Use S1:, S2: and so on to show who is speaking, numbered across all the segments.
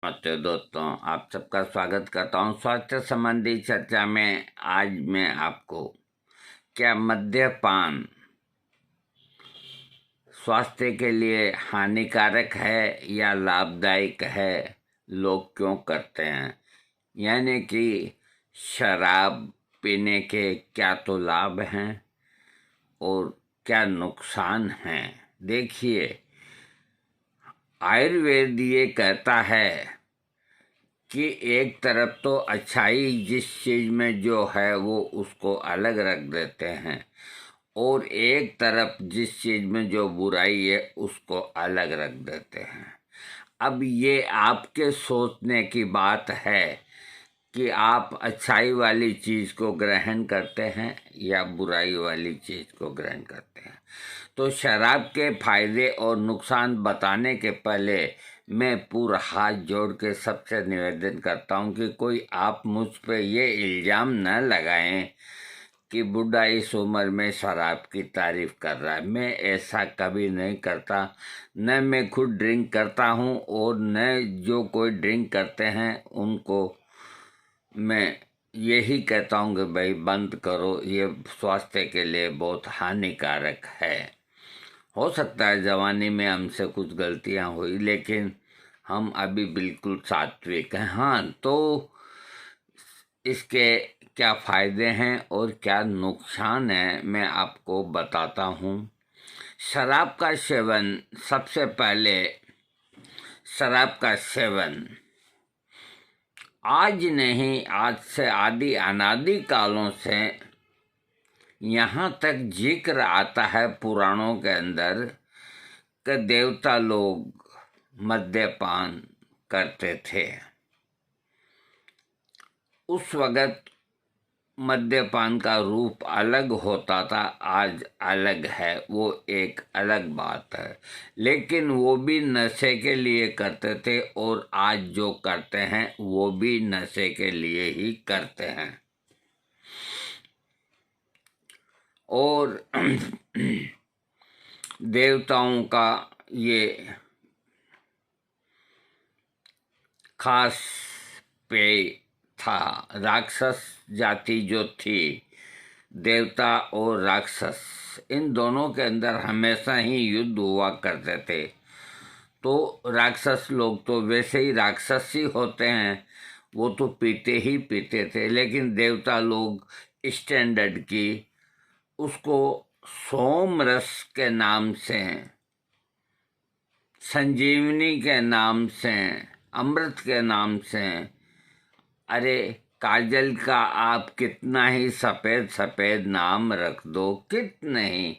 S1: नमस्ते दोस्तों, आप सबका स्वागत करता हूं स्वास्थ्य संबंधी चर्चा में। आज मैं आपको क्या मद्यपान स्वास्थ्य के लिए हानिकारक है या लाभदायक है, लोग क्यों करते हैं, यानी कि शराब पीने के क्या तो लाभ हैं और क्या नुकसान हैं। देखिए, आयुर्वेद ये कहता है कि एक तरफ तो अच्छाई जिस चीज़ में जो है वो उसको अलग रख देते हैं और एक तरफ जिस चीज़ में जो बुराई है उसको अलग रख देते हैं। अब ये आपके सोचने की बात है कि आप अच्छाई वाली चीज़ को ग्रहण करते हैं या बुराई वाली चीज़ को ग्रहण करते हैं। तो शराब के फायदे और नुकसान बताने के पहले मैं पूरा हाथ जोड़ के सबसे निवेदन करता हूँ कि कोई आप मुझ पे ये इल्ज़ाम न लगाएं कि बुढ़ा इस उम्र में शराब की तारीफ कर रहा है। मैं ऐसा कभी नहीं करता, न मैं खुद ड्रिंक करता हूँ और न जो कोई ड्रिंक करते हैं उनको मैं यही कहता हूँ कि भाई बंद करो, ये स्वास्थ्य के लिए बहुत हानिकारक है। हो सकता है जवानी में हमसे कुछ गलतियाँ हुई, लेकिन हम अभी बिल्कुल सात्विक हैं। हाँ, तो इसके क्या फ़ायदे हैं और क्या नुकसान है मैं आपको बताता हूँ। शराब का सेवन, सबसे पहले शराब का सेवन आज नहीं, आज से आदि अनादि कालों से यहाँ तक जिक्र आता है पुराणों के अंदर कि देवता लोग मद्यपान करते थे। उस वक़्त मद्यपान का रूप अलग होता था, आज अलग है, वो एक अलग बात है। लेकिन वो भी नशे के लिए करते थे और आज जो करते हैं वो भी नशे के लिए ही करते हैं। और देवताओं का ये खास पेय था। राक्षस जाति जो थी, देवता और राक्षस, इन दोनों के अंदर हमेशा ही युद्ध हुआ करते थे। तो राक्षस लोग तो वैसे ही राक्षस ही होते हैं, वो तो पीते ही पीते थे। लेकिन देवता लोग स्टैंडर्ड की उसको सोम रस के नाम से, संजीवनी के नाम से, अमृत के नाम से, अरे काजल का आप कितना ही सफ़ेद सफ़ेद नाम रख दो, कितना ही,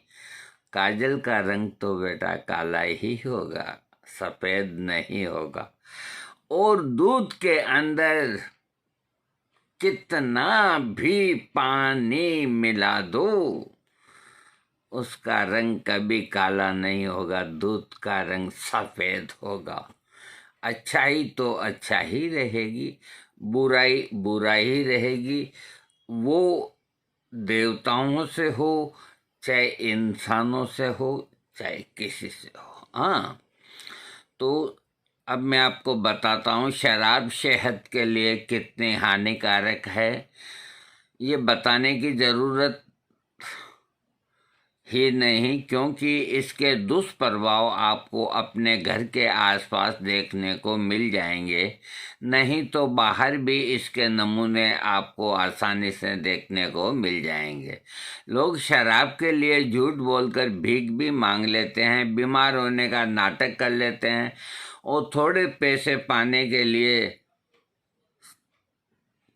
S1: काजल का रंग तो बेटा काला ही होगा, सफ़ेद नहीं होगा। और दूध के अंदर कितना भी पानी मिला दो, उसका रंग कभी काला नहीं होगा, दूध का रंग सफ़ेद होगा। अच्छाई तो अच्छा ही रहेगी, बुराई बुराई ही रहेगी। वो देवताओं से हो, चाहे इंसानों से हो, चाहे किसी से हो। हाँ, तो अब मैं आपको बताता हूँ शराब सेहत के लिए कितनी हानिकारक है। ये बताने की ज़रूरत ही नहीं, क्योंकि इसके दुष्प्रभाव आपको अपने घर के आसपास देखने को मिल जाएंगे। नहीं तो बाहर भी इसके नमूने आपको आसानी से देखने को मिल जाएंगे। लोग शराब के लिए झूठ बोलकर भीख भी मांग लेते हैं, बीमार होने का नाटक कर लेते हैं और थोड़े पैसे पाने के लिए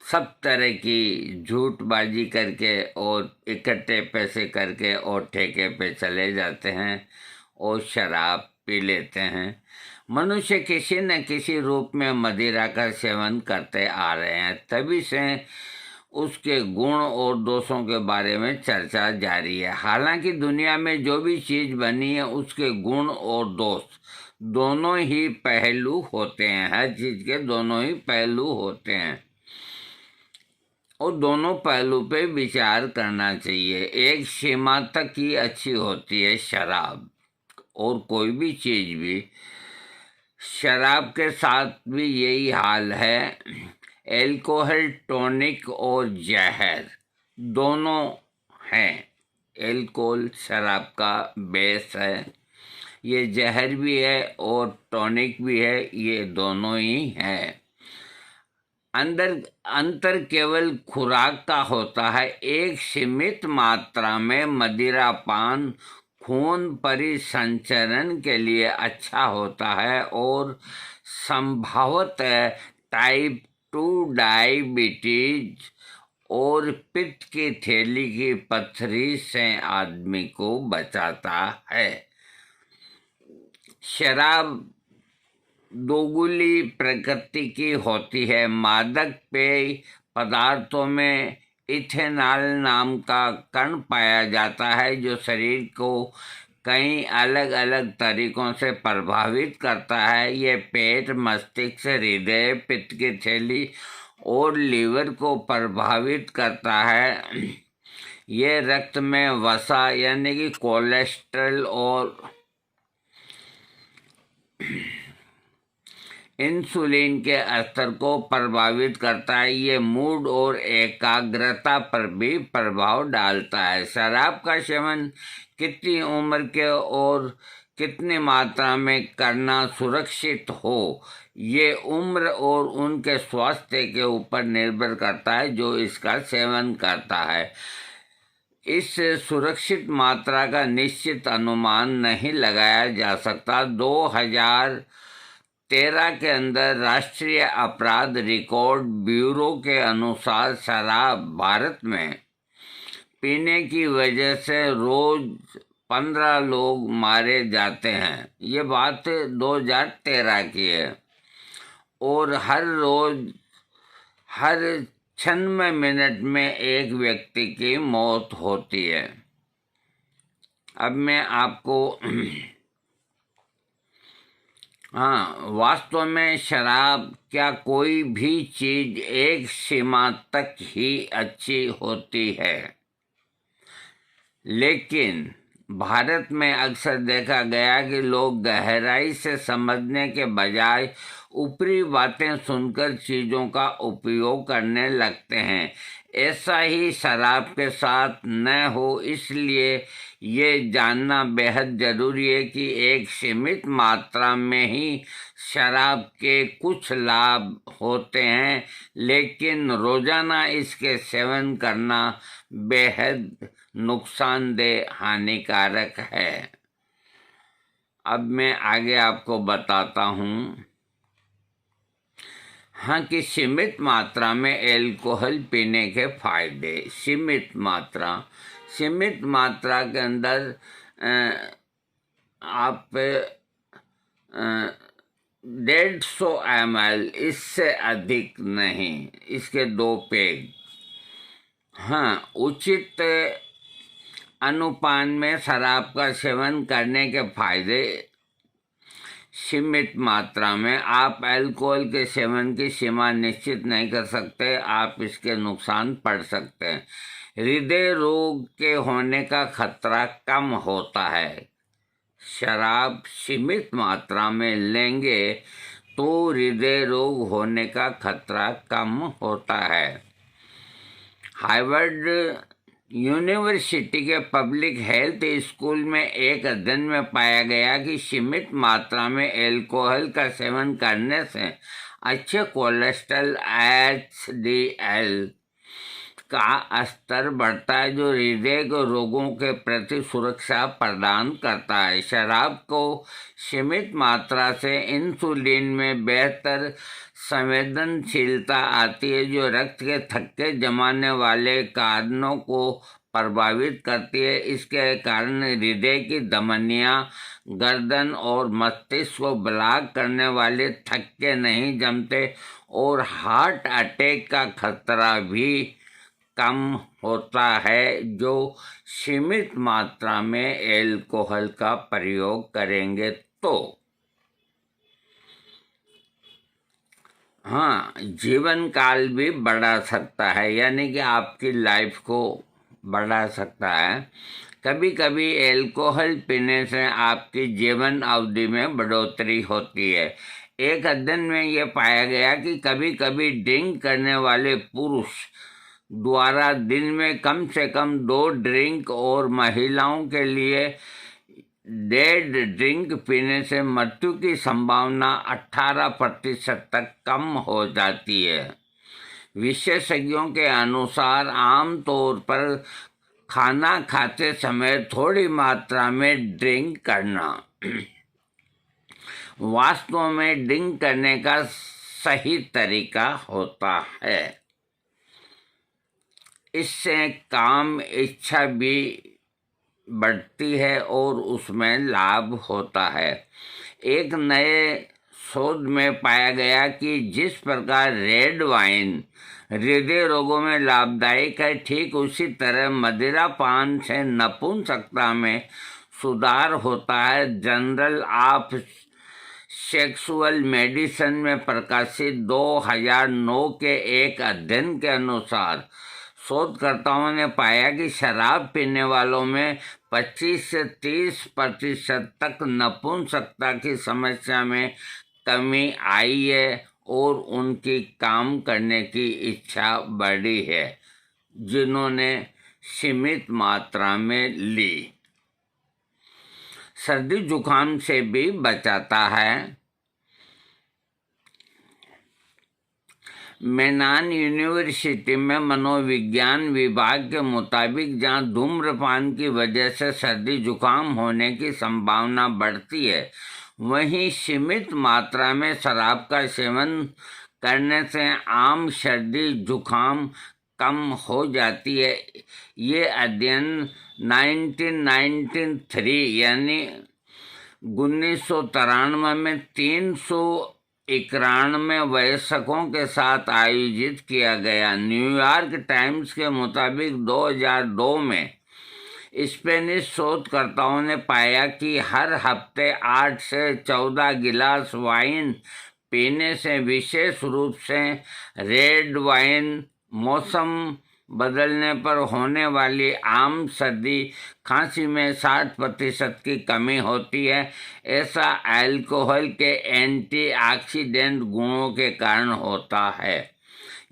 S1: सब तरह की झूठबाजी करके और इकट्ठे पैसे करके और ठेके पे चले जाते हैं और शराब पी लेते हैं। मनुष्य किसी न किसी रूप में मदिरा का सेवन करते आ रहे हैं, तभी से उसके गुण और दोषों के बारे में चर्चा जारी है। हालांकि दुनिया में जो भी चीज़ बनी है उसके गुण और दोष दोनों ही पहलू होते हैं। हर चीज़ के दोनों ही पहलू होते हैं और दोनों पहलू पे विचार करना चाहिए। एक सीमा तक ही अच्छी होती है शराब और कोई भी चीज़ भी, शराब के साथ भी यही हाल है। एल्कोहल टॉनिक और जहर दोनों हैं। एल्कोहल शराब का बेस है, ये जहर भी है और टॉनिक भी है, ये दोनों ही हैं। अंतर केवल खुराक का होता है। एक सीमित मात्रा में मदिरा पान खून परिसंचरण के लिए अच्छा होता है और संभवतः टाइप 2 डायबिटीज और पित्त की थैली की पथरी से आदमी को बचाता है। शराब दोगुली प्रकृति की होती है। मादक पेय पदार्थों में इथेनॉल नाम का कण पाया जाता है जो शरीर को कई अलग अलग तरीकों से प्रभावित करता है। ये पेट, मस्तिष्क, हृदय, पित्त की थैली और लीवर को प्रभावित करता है। ये रक्त में वसा यानी कि कोलेस्ट्रॉल और इंसुलिन के स्तर को प्रभावित करता है। ये मूड और एकाग्रता पर भी प्रभाव डालता है। शराब का सेवन कितनी उम्र के और कितनी मात्रा में करना सुरक्षित हो, ये उम्र और उनके स्वास्थ्य के ऊपर निर्भर करता है जो इसका सेवन करता है। इस सुरक्षित मात्रा का निश्चित अनुमान नहीं लगाया जा सकता। 2013 के अंदर राष्ट्रीय अपराध रिकॉर्ड ब्यूरो के अनुसार शराब भारत में पीने की वजह से रोज 15 लोग मारे जाते हैं। ये बात 2013 की है और हर रोज हर 96 मिनट में एक व्यक्ति की मौत होती है। अब मैं आपको वास्तव में शराब क्या कोई भी चीज एक सीमा तक ही अच्छी होती है, लेकिन भारत में अक्सर देखा गया कि लोग गहराई से समझने के बजाय ऊपरी बातें सुनकर चीज़ों का उपयोग करने लगते हैं। ऐसा ही शराब के साथ न हो, इसलिए ये जानना बेहद ज़रूरी है कि एक सीमित मात्रा में ही शराब के कुछ लाभ होते हैं, लेकिन रोज़ाना इसके सेवन करना बेहद नुकसानदेह हानिकारक है। अब मैं आगे आपको बताता हूँ कि सीमित मात्रा में अल्कोहल पीने के फायदे। सीमित मात्रा के अंदर आप 150 ml, इससे अधिक नहीं, इसके 2 पेग। उचित अनुपान में शराब का सेवन करने के फायदे। सीमित मात्रा में आप अल्कोहल के सेवन की सीमा निश्चित नहीं कर सकते, आप इसके नुकसान पड़ सकते हैं। हृदय रोग के होने का खतरा कम होता है। शराब सीमित मात्रा में लेंगे तो हृदय रोग होने का खतरा कम होता है। हार्वर्ड यूनिवर्सिटी के पब्लिक हेल्थ स्कूल में एक अध्ययन में पाया गया कि सीमित मात्रा में अल्कोहल का सेवन करने से अच्छे कोलेस्ट्रॉल HDL का स्तर बढ़ता है, जो हृदय के रोगों के प्रति सुरक्षा प्रदान करता है। शराब को सीमित मात्रा से इंसुलिन में बेहतर संवेदनशीलता आती है, जो रक्त के थक्के जमाने वाले कारणों को प्रभावित करती है। इसके कारण हृदय की धमनियां, गर्दन और मस्तिष्क को ब्लॉक करने वाले थक्के नहीं जमते और हार्ट अटैक का खतरा भी कम होता है, जो सीमित मात्रा में अल्कोहल का प्रयोग करेंगे तो। जीवन काल भी बढ़ा सकता है, यानी कि आपकी लाइफ को बढ़ा सकता है। कभी कभी अल्कोहल पीने से आपकी जीवन अवधि में बढ़ोतरी होती है। एक अध्ययन में यह पाया गया कि कभी कभी ड्रिंक करने वाले पुरुष द्वारा दिन में कम से कम 2 ड्रिंक और महिलाओं के लिए 1.5 ड्रिंक पीने से मृत्यु की संभावना 18% तक कम हो जाती है। विशेषज्ञों के अनुसार आमतौर पर खाना खाते समय थोड़ी मात्रा में ड्रिंक करना वास्तव में ड्रिंक करने का सही तरीका होता है। इससे काम इच्छा भी बढ़ती है और उसमें लाभ होता है। एक नए शोध में पाया गया कि जिस प्रकार रेड वाइन हृदय रोगों में लाभदायक है, ठीक उसी तरह मदिरा पान से नपुंसकता में सुधार होता है। जर्नल ऑफ सेक्सुअल मेडिसिन में प्रकाशित 2009 के एक अध्ययन के अनुसार शोधकर्ताओं ने पाया कि शराब पीने वालों में 25 से 30% तक नपुंसकता की समस्या में कमी आई है और उनकी काम करने की इच्छा बढ़ी है जिन्होंने सीमित मात्रा में ली। सर्दी जुकाम से भी बचाता है। मेनान यूनिवर्सिटी में मनोविज्ञान विभाग के मुताबिक जहां धूम्रपान की वजह से सर्दी जुकाम होने की संभावना बढ़ती है, वहीं सीमित मात्रा में शराब का सेवन करने से आम सर्दी जुकाम कम हो जाती है। ये अध्ययन 1993 यानी 1993 में 391 वयस्कों के साथ आयोजित किया गया। न्यूयॉर्क टाइम्स के मुताबिक 2002 में स्पेनिश शोधकर्ताओं ने पाया कि हर हफ्ते 8 से 14 गिलास वाइन पीने से, विशेष रूप से रेड वाइन, मौसम बदलने पर होने वाली आम सर्दी खांसी में 60% की कमी होती है। ऐसा अल्कोहल के एंटीऑक्सीडेंट गुणों के कारण होता है।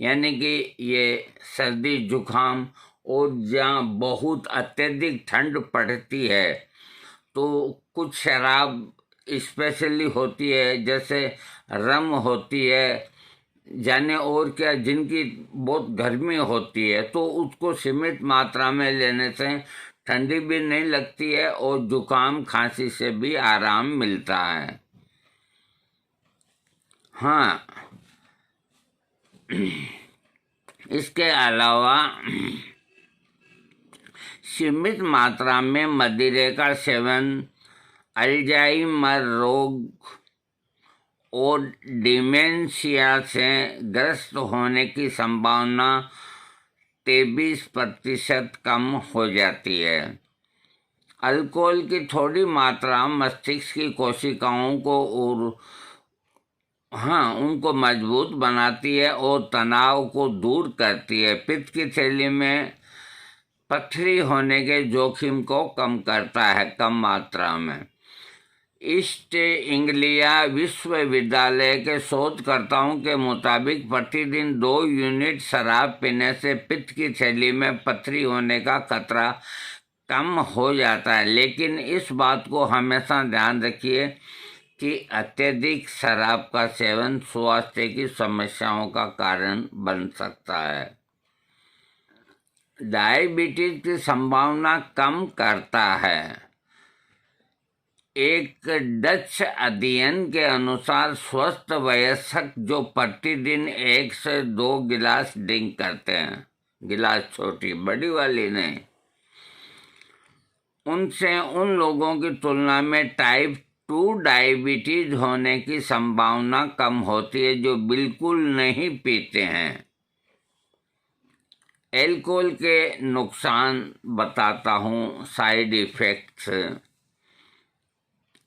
S1: यानी कि ये सर्दी जुकाम और जहाँ बहुत अत्यधिक ठंड पड़ती है तो कुछ शराब स्पेशली होती है, जैसे रम होती है, जाने और क्या, जिनकी बहुत गर्मी होती है तो उसको सीमित मात्रा में लेने से ठंडी भी नहीं लगती है और जुकाम खांसी से भी आराम मिलता है। हाँ, इसके अलावा सीमित मात्रा में मदिरे का सेवन अल्जाइमर रोग और डिमेंशिया से ग्रस्त होने की संभावना 23% कम हो जाती है। अल्कोहल की थोड़ी मात्रा मस्तिष्क की कोशिकाओं को उनको मजबूत बनाती है और तनाव को दूर करती है। पित्त की थैली में पथरी होने के जोखिम को कम करता है कम मात्रा में। ईस्ट एंग्लिया विश्वविद्यालय के शोधकर्ताओं के मुताबिक प्रतिदिन 2 यूनिट शराब पीने से पित्त की थैली में पथरी होने का खतरा कम हो जाता है। लेकिन इस बात को हमेशा ध्यान रखिए कि अत्यधिक शराब का सेवन स्वास्थ्य की समस्याओं का कारण बन सकता है। डायबिटीज की संभावना कम करता है। एक डच अध्ययन के अनुसार स्वस्थ वयस्क जो प्रतिदिन 1 से 2 गिलास ड्रिंक करते हैं, गिलास छोटी बड़ी वाली नहीं, उनसे उन लोगों की तुलना में टाइप 2 डायबिटीज होने की संभावना कम होती है जो बिल्कुल नहीं पीते हैं। अल्कोहल के नुकसान बताता हूँ, साइड इफ़ेक्ट्स।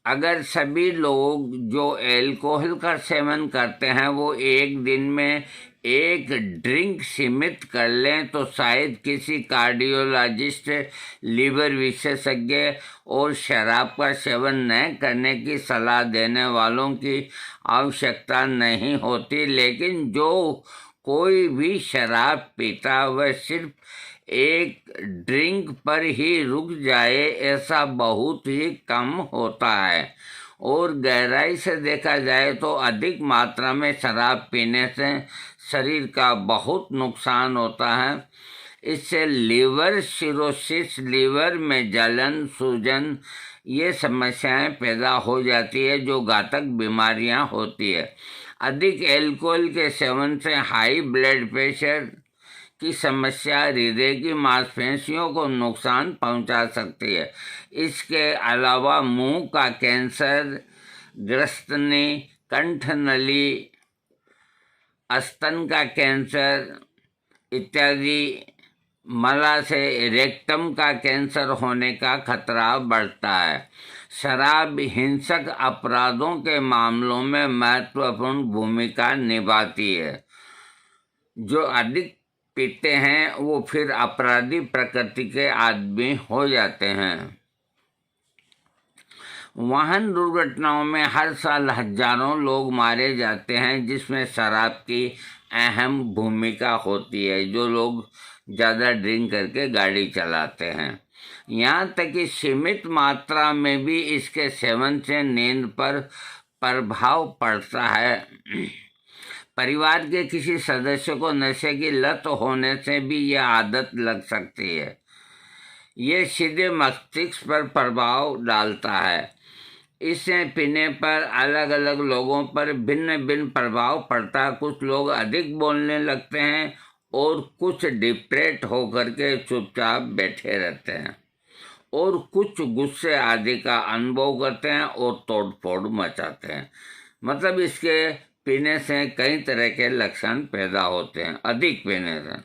S1: अगर सभी लोग जो अल्कोहल का सेवन करते हैं वो एक दिन में एक ड्रिंक सीमित कर लें तो शायद किसी कार्डियोलॉजिस्ट, लीवर विशेषज्ञ और शराब का सेवन न करने की सलाह देने वालों की आवश्यकता नहीं होती, लेकिन जो कोई भी शराब पीता वह सिर्फ एक ड्रिंक पर ही रुक जाए ऐसा बहुत ही कम होता है। और गहराई से देखा जाए तो अधिक मात्रा में शराब पीने से शरीर का बहुत नुकसान होता है। इससे लीवर सिरोसिस, लीवर में जलन, सूजन, ये समस्याएं पैदा हो जाती है जो घातक बीमारियां होती है। अधिक अल्कोहल के सेवन से हाई ब्लड प्रेशर की समस्या हृदय की मांसपेशियों को नुकसान पहुंचा सकती है। इसके अलावा मुंह का कैंसर, ग्रस्तनी, कंठनली, स्तन का कैंसर इत्यादि, मलाशय, रेक्टम का कैंसर होने का खतरा बढ़ता है। शराब हिंसक अपराधों के मामलों में महत्वपूर्ण भूमिका निभाती है। जो अधिक पीते हैं वो फिर अपराधी प्रकृति के आदमी हो जाते हैं। वाहन दुर्घटनाओं में हर साल हजारों लोग मारे जाते हैं, जिसमें शराब की अहम भूमिका होती है। जो लोग ज़्यादा ड्रिंक करके गाड़ी चलाते हैं, यहाँ तक कि सीमित मात्रा में भी इसके सेवन से नींद पर प्रभाव पड़ता है। परिवार के किसी सदस्य को नशे की लत होने से भी यह आदत लग सकती है। ये सीधे मस्तिष्क पर प्रभाव डालता है। इसे पीने पर अलग अलग लोगों पर भिन्न भिन्न प्रभाव पड़ता है। कुछ लोग अधिक बोलने लगते हैं और कुछ डिप्रेट होकर के चुपचाप बैठे रहते हैं, और कुछ गुस्से आदि का अनुभव करते हैं और तोड़फोड़ मचाते हैं। मतलब इसके पीने से कई तरह के लक्षण पैदा होते हैं। अधिक पीने से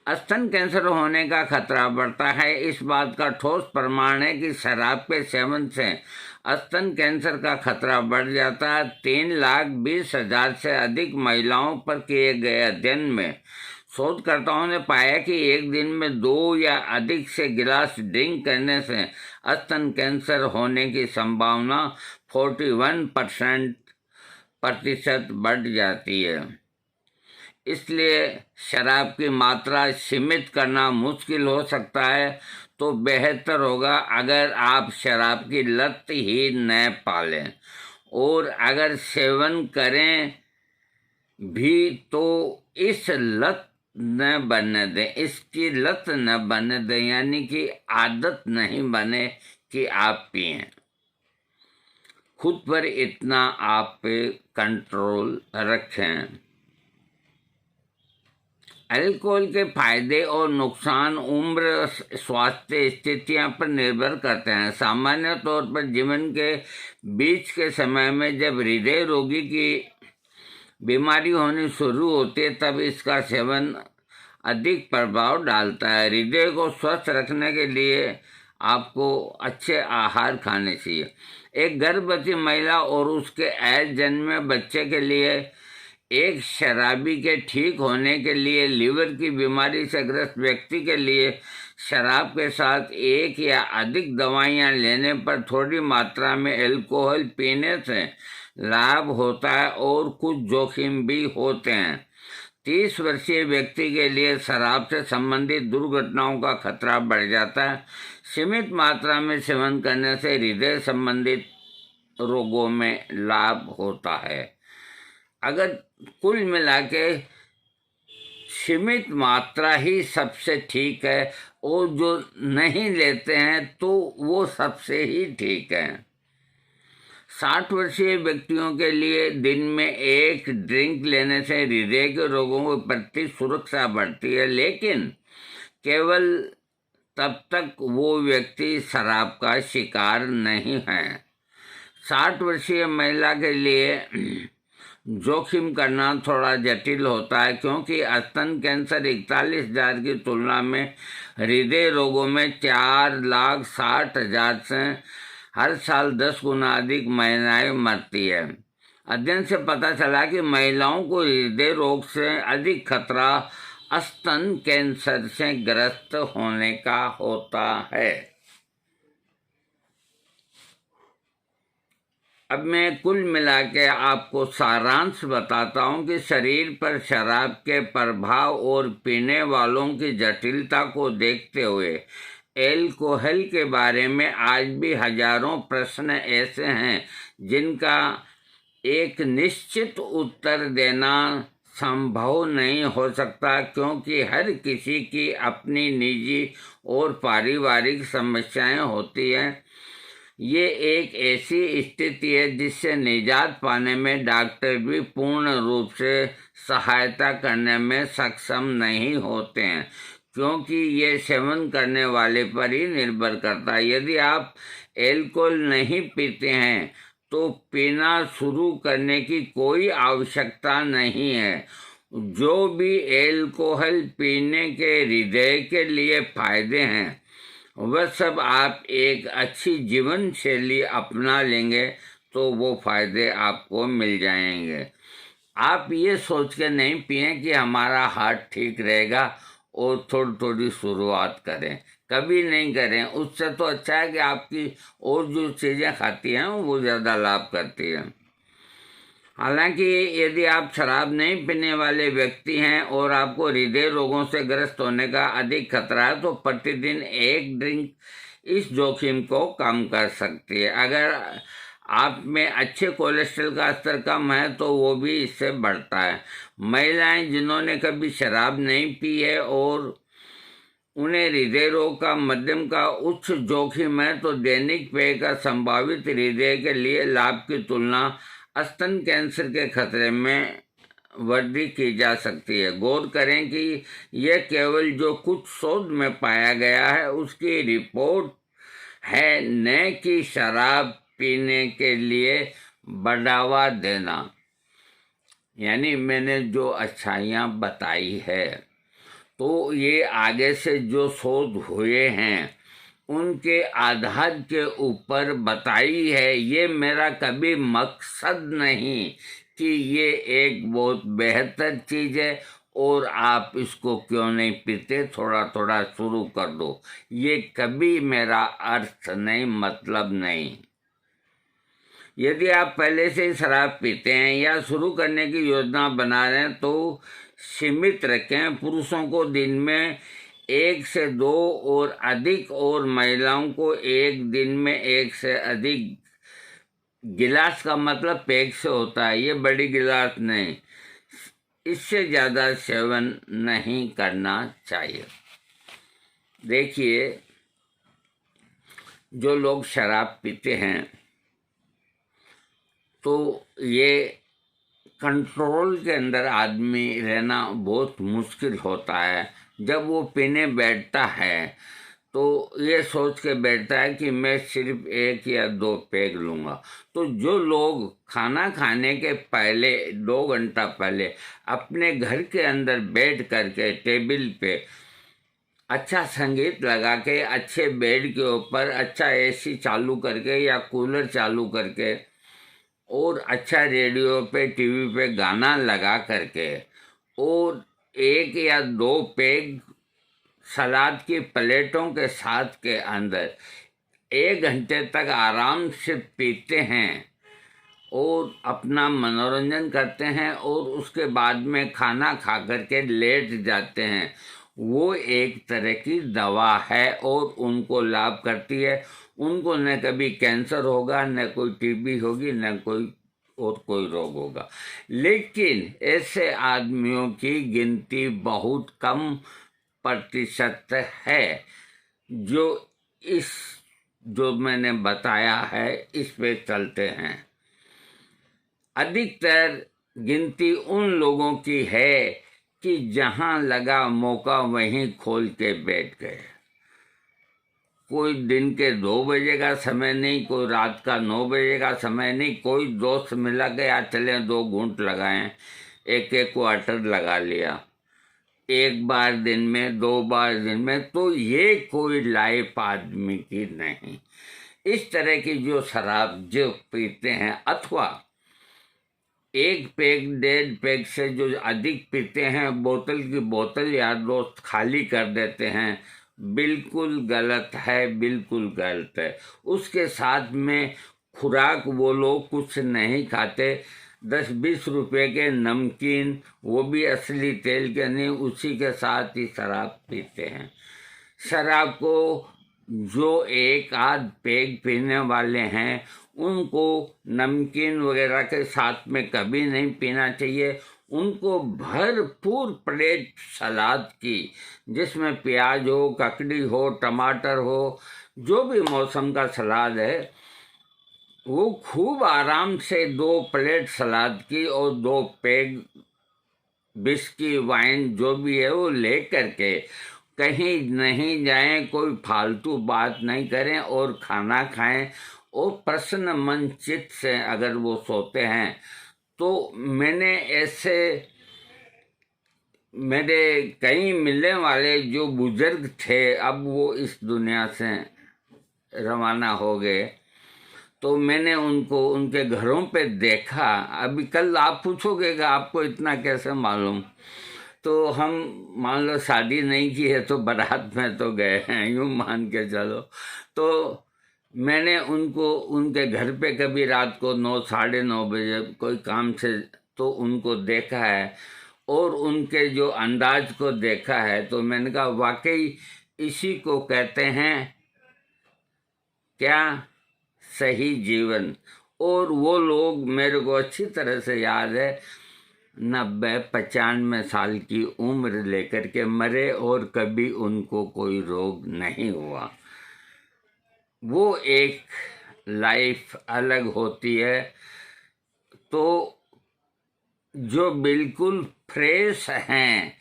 S1: स्तन कैंसर होने का खतरा बढ़ता है। इस बात का ठोस प्रमाण है कि शराब के सेवन से स्तन कैंसर का खतरा बढ़ जाता है। 3,20,000 से अधिक महिलाओं पर किए गए अध्ययन में शोधकर्ताओं ने पाया कि एक दिन में 2 या अधिक से गिलास ड्रिंक करने से स्तन कैंसर होने की संभावना 41% बढ़ जाती है। इसलिए शराब की मात्रा सीमित करना मुश्किल हो सकता है, तो बेहतर होगा अगर आप शराब की लत ही न पालें, और अगर सेवन करें भी तो इस लत न बनने दें, इसकी लत न बनने दें, यानी कि आदत नहीं बने कि आप पिएं। खुद पर इतना आप पे कंट्रोल रखें। अल्कोहल के फायदे और नुकसान उम्र, स्वास्थ्य स्थितियां पर निर्भर करते हैं। सामान्य तौर पर जीवन के बीच के समय में जब हृदय रोगी की बीमारी होनी शुरू होती है तब इसका सेवन अधिक प्रभाव डालता है। हृदय को स्वस्थ रखने के लिए आपको अच्छे आहार खाने चाहिए। एक गर्भवती महिला और उसके अजन्मे बच्चे के लिए, एक शराबी के ठीक होने के लिए, लीवर की बीमारी से ग्रस्त व्यक्ति के लिए शराब के साथ एक या अधिक दवाइयां लेने पर थोड़ी मात्रा में अल्कोहल पीने से लाभ होता है और कुछ जोखिम भी होते हैं। 30 वर्षीय व्यक्ति के लिए शराब से संबंधित दुर्घटनाओं का खतरा बढ़ जाता है। सीमित मात्रा में सेवन करने से हृदय संबंधित रोगों में लाभ होता है। अगर कुल मिला के सीमित मात्रा ही सबसे ठीक है, और जो नहीं लेते हैं तो वो सबसे ही ठीक है। 60 वर्षीय व्यक्तियों के लिए दिन में एक ड्रिंक लेने से हृदय के रोगों के प्रति सुरक्षा बढ़ती है, लेकिन केवल तब तक वो व्यक्ति शराब का शिकार नहीं है। 60 वर्षीय महिला के लिए जोखिम करना थोड़ा जटिल होता है, क्योंकि स्तन कैंसर 41,000 की तुलना में हृदय रोगों में 4,60,000 से हर साल 10 गुना अधिक महिलाएं मरती है। अध्ययन से पता चला कि महिलाओं को हृदय रोग से अधिक खतरा स्तन कैंसर से ग्रस्त होने का होता है। अब मैं कुल मिला के आपको सारांश बताता हूँ कि शरीर पर शराब के प्रभाव और पीने वालों की जटिलता को देखते हुए एल्कोहल के बारे में आज भी हजारों प्रश्न ऐसे हैं जिनका एक निश्चित उत्तर देना संभव नहीं हो सकता, क्योंकि हर किसी की अपनी निजी और पारिवारिक समस्याएं होती हैं। ये एक ऐसी स्थिति है जिससे निजात पाने में डॉक्टर भी पूर्ण रूप से सहायता करने में सक्षम नहीं होते हैं, क्योंकि ये सेवन करने वाले पर ही निर्भर करता है। यदि आप एल्कोहल नहीं पीते हैं तो पीना शुरू करने की कोई आवश्यकता नहीं है। जो भी एल्कोहल पीने के हृदय के लिए फायदे हैं वह सब आप एक अच्छी जीवन शैली अपना लेंगे तो वो फायदे आपको मिल जाएंगे। आप ये सोच के नहीं पिएं कि हमारा हार्ट ठीक रहेगा और थोड़ी थोड़ी शुरुआत करें, कभी नहीं करें। उससे तो अच्छा है कि आपकी और जो चीज़ें खाती हैं वो ज़्यादा लाभ करती हैं। हालांकि यदि आप शराब नहीं पीने वाले व्यक्ति हैं और आपको हृदय रोगों से ग्रस्त होने का अधिक खतरा है तो प्रतिदिन एक ड्रिंक इस जोखिम को कम कर सकती है। अगर आप में अच्छे कोलेस्ट्रॉल का स्तर कम है तो वो भी इससे बढ़ता है। महिलाएं जिन्होंने कभी शराब नहीं पी है और उन्हें हृदय रोग का मध्यम का उच्च जोखिम है तो दैनिक पेय का संभावित हृदय के लिए लाभ की तुलना स्तन कैंसर के खतरे में वृद्धि की जा सकती है। गौर करें कि यह केवल जो कुछ शोध में पाया गया है उसकी रिपोर्ट है, न कि शराब पीने के लिए बढ़ावा देना। यानी मैंने जो अच्छाइयाँ बताई है तो ये आगे से जो शोध हुए हैं उनके आधार के ऊपर बताई है। ये मेरा कभी मकसद नहीं कि ये एक बहुत बेहतर चीज़ है और आप इसको क्यों नहीं पीते, थोड़ा थोड़ा शुरू कर दो, ये कभी मेरा अर्थ नहीं, मतलब नहीं। यदि आप पहले से ही शराब पीते हैं या शुरू करने की योजना बना रहे हैं तो सीमित रखें। पुरुषों को दिन में 1 से 2 और अधिक, और महिलाओं को एक दिन में 1 से अधिक गिलास का मतलब पैक से होता है, ये बड़ी गिलास नहीं, इससे ज़्यादा सेवन नहीं करना चाहिए। देखिए, जो लोग शराब पीते हैं तो ये कंट्रोल के अंदर आदमी रहना बहुत मुश्किल होता है। जब वो पीने बैठता है तो ये सोच के बैठता है कि मैं सिर्फ 1 या 2 पैग लूँगा। तो जो लोग खाना खाने के पहले 2 घंटा पहले अपने घर के अंदर बैठ करके टेबल पे अच्छा संगीत लगा के, अच्छे बेड के ऊपर अच्छा एसी चालू करके या कूलर चालू करके और अच्छा रेडियो पे टीवी पे गाना लगा करके और 1 या 2 पैग सलाद की प्लेटों के साथ के अंदर 1 घंटे तक आराम से पीते हैं और अपना मनोरंजन करते हैं और उसके बाद में खाना खा करके लेट जाते हैं, वो एक तरह की दवा है और उनको लाभ करती है। उनको न कभी कैंसर होगा, न कोई टीबी होगी, न कोई रोग होगा। लेकिन ऐसे आदमियों की गिनती बहुत कम प्रतिशत है जो मैंने बताया है इस पे चलते हैं। अधिकतर गिनती उन लोगों की है कि जहां लगा मौका वहीं खोल के बैठ गए। कोई दिन के 2 बजे का समय नहीं, कोई रात का 9 बजे का समय नहीं, कोई दोस्त मिला गया चले 2 घूंट लगाएं, 1 क्वार्टर लगा लिया, 1 बार दिन में, 2 बार दिन में, तो ये कोई लाइफ आदमी की नहीं। इस तरह की जो शराब जो पीते हैं अथवा 1 पैक 1.5 पैक से जो अधिक पीते हैं, बोतल की बोतल यार दोस्त खाली कर देते हैं, बिल्कुल गलत है, बिल्कुल गलत है। उसके साथ में खुराक वो लोग कुछ नहीं खाते, 10-20 रुपए के नमकीन, वो भी असली तेल के नहीं, उसी के साथ ही शराब पीते हैं। शराब को जो 1 आध पैक पीने वाले हैं उनको नमकीन वगैरह के साथ में कभी नहीं पीना चाहिए। उनको भरपूर प्लेट सलाद की, जिसमें प्याज हो, ककड़ी हो, टमाटर हो, जो भी मौसम का सलाद है, वो खूब आराम से 2 प्लेट सलाद की और 2 पैक विस्की वाइन जो भी है वो ले करके कहीं नहीं जाएं, कोई फालतू बात नहीं करें और खाना खाएं और प्रसन्न मन चित्त से अगर वो सोते हैं। तो मैंने ऐसे मेरे कई मिलने वाले जो बुजुर्ग थे, अब वो इस दुनिया से रवाना हो गए, तो मैंने उनको उनके घरों पे देखा। अभी कल आप पूछोगे कि आपको इतना कैसे मालूम, तो हम मान लो शादी नहीं की है तो बारात में तो गए हैं, यूँ मान के चलो। तो मैंने उनको उनके घर पे कभी रात को 9 साढ़े 9 बजे कोई काम से तो उनको देखा है और उनके जो अंदाज को देखा है, तो मैंने कहा वाकई इसी को कहते हैं क्या, सही जीवन। और वो लोग मेरे को अच्छी तरह से याद है, 90-95 साल की उम्र लेकर के मरे और कभी उनको कोई रोग नहीं हुआ। वो एक लाइफ अलग होती है। तो जो बिल्कुल फ्रेश हैं,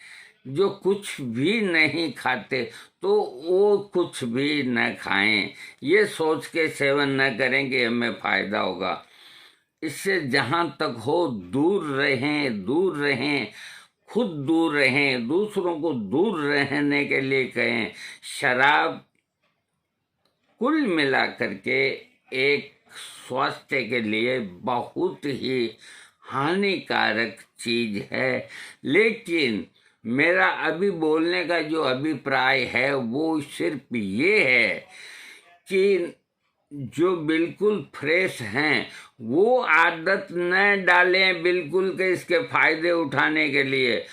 S1: जो कुछ भी नहीं खाते, तो वो कुछ भी न खाएं, ये सोच के सेवन न करें कि हमें फ़ायदा होगा। इससे जहाँ तक हो दूर रहें, दूर रहें, खुद दूर रहें, दूसरों को दूर रहने के लिए कहें। शराब कुल मिला करके एक स्वास्थ्य के लिए बहुत ही हानिकारक चीज है। लेकिन मेरा अभी बोलने का जो अभिप्राय है वो सिर्फ ये है कि जो बिल्कुल फ्रेश हैं वो आदत न डालें बिल्कुल के इसके फायदे उठाने के लिए,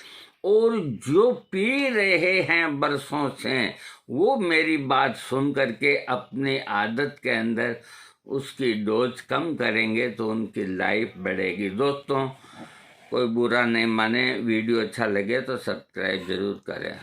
S1: और जो पी रहे हैं बरसों से वो मेरी बात सुन करके अपनी आदत के अंदर उसकी डोज कम करेंगे तो उनकी लाइफ बढ़ेगी। दोस्तों, कोई बुरा नहीं माने, वीडियो अच्छा लगे तो सब्सक्राइब जरूर करें।